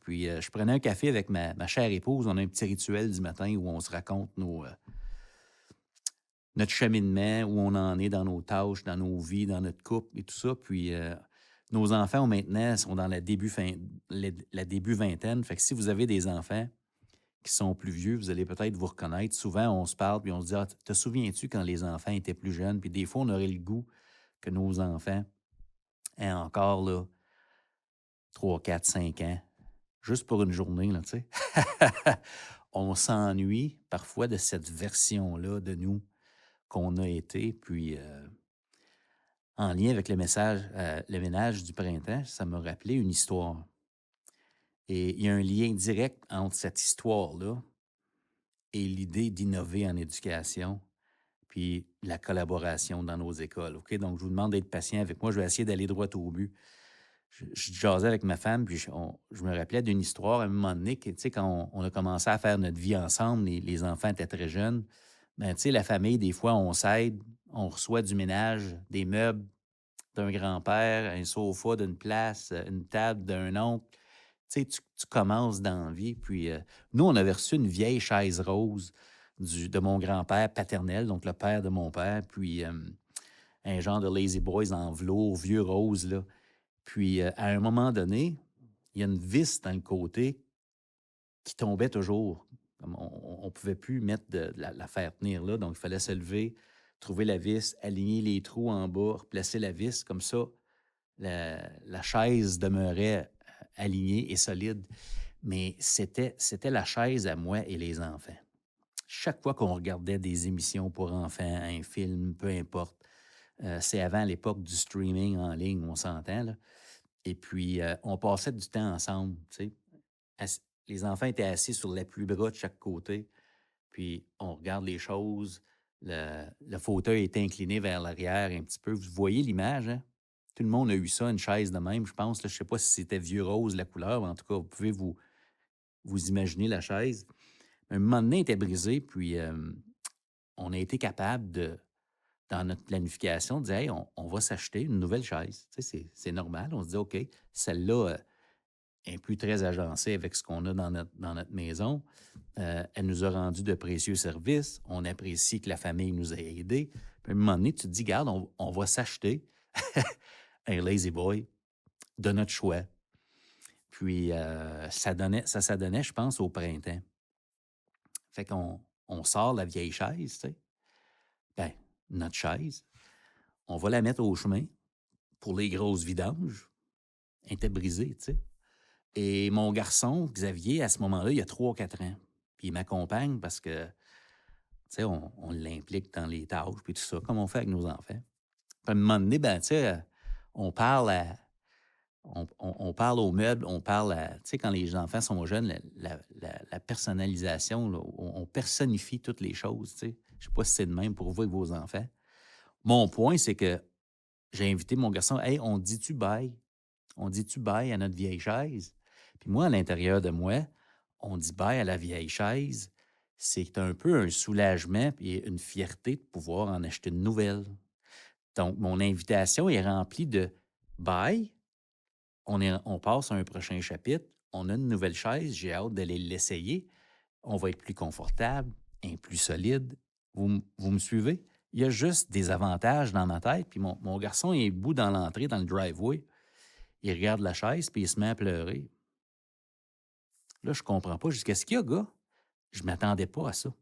puis je prenais un café avec ma chère épouse. On a un petit rituel du matin où on se raconte notre cheminement, où on en est dans nos tâches, dans nos vies, dans notre couple et tout ça. Puis nos enfants, maintenant, sont dans la début vingtaine. Fait que si vous avez des enfants qui sont plus vieux, vous allez peut-être vous reconnaître. Souvent, on se parle puis on se dit: «Ah, te souviens-tu quand les enfants étaient plus jeunes?» Puis des fois, on aurait le goût que nos enfants aient encore là, 3, 4, 5 ans, juste pour une journée, là, tu sais. On s'ennuie parfois de cette version-là de nous qu'on a été. Puis, en lien avec le ménage du printemps, ça m'a rappelé une histoire. Et il y a un lien direct entre cette histoire-là et l'idée d'innover en éducation, puis la collaboration dans nos écoles. OK? Donc, je vous demande d'être patient avec moi. Je vais essayer d'aller droit au but. Je jasais avec ma femme, puis je me rappelais d'une histoire à un moment donné, que, tu sais, quand on a commencé à faire notre vie ensemble, les enfants étaient très jeunes. Ben, tu sais, la famille, des fois, on s'aide, on reçoit du ménage, des meubles d'un grand-père, un sofa d'une place, une table d'un oncle. Tu sais, tu commences dans la vie. Puis, nous, on avait reçu une vieille chaise rose de mon grand-père paternel, donc le père de mon père, puis un genre de Lazy Boys en velours, vieux rose, là. Puis, à un moment donné, il y a une vis dans le côté qui tombait toujours. Comme on ne pouvait plus mettre la faire tenir là, donc il fallait se lever, trouver la vis, aligner les trous en bas, replacer la vis. Comme ça, la chaise demeurait alignée et solide. Mais c'était la chaise à moi et les enfants. Chaque fois qu'on regardait des émissions pour enfants, un film, peu importe, c'est avant l'époque du streaming en ligne, on s'entend, là. Et puis, on passait du temps ensemble, tu sais. Les enfants étaient assis sur l'appuie-bras de chaque côté, puis on regarde les choses. Le fauteuil était incliné vers l'arrière un petit peu. Vous voyez l'image, hein? Tout le monde a eu ça, une chaise de même, je pense. Là, je ne sais pas si c'était vieux rose, la couleur, mais en tout cas, vous pouvez vous imaginer la chaise. Un moment donné, elle était brisée, puis on a été capable dans notre planification, de dire: «Hey, on va s'acheter une nouvelle chaise». Tu sais, c'est normal. On se dit: «OK, celle-là, est plus très agencée avec ce qu'on a dans notre maison. Elle nous a rendu de précieux services. On apprécie que la famille nous ait aidés». Puis à un moment donné, tu te dis: «Garde, on va s'acheter un Lazy Boy de notre choix». Puis ça donnait, je pense, au printemps. Fait qu'on sort la vieille chaise, tu sais, ben, notre chaise, on va la mettre au chemin pour les grosses vidanges. Elle était brisée, tu sais. Et mon garçon, Xavier, à ce moment-là, il a 3 4 ans. Puis il m'accompagne parce que, tu sais, on l'implique dans les tâches puis tout ça, comme on fait avec nos enfants. Puis à un moment donné, ben, tu sais, on parle on parle aux meubles, on parle tu sais, quand les enfants sont jeunes, la personnalisation, là, on personnifie toutes les choses, tu sais. Je sais pas si c'est de même pour vous et vos enfants. Mon point, c'est que j'ai invité mon garçon: «Hey, on dit-tu bye? On dit-tu bye à notre vieille chaise?» Puis moi, à l'intérieur de moi, on dit bye à la vieille chaise. C'est un peu un soulagement et une fierté de pouvoir en acheter une nouvelle. Donc, mon invitation est remplie de bye, on passe à un prochain chapitre, on a une nouvelle chaise, j'ai hâte d'aller l'essayer. On va être plus confortable, un plus solide. Vous me suivez? Il y a juste des avantages dans ma tête. Puis mon garçon est debout dans l'entrée, dans le driveway. Il regarde la chaise, puis il se met à pleurer. Là, je comprends pas. Je dis: «Qu'est-ce qu'il y a, gars?» Je m'attendais pas à ça.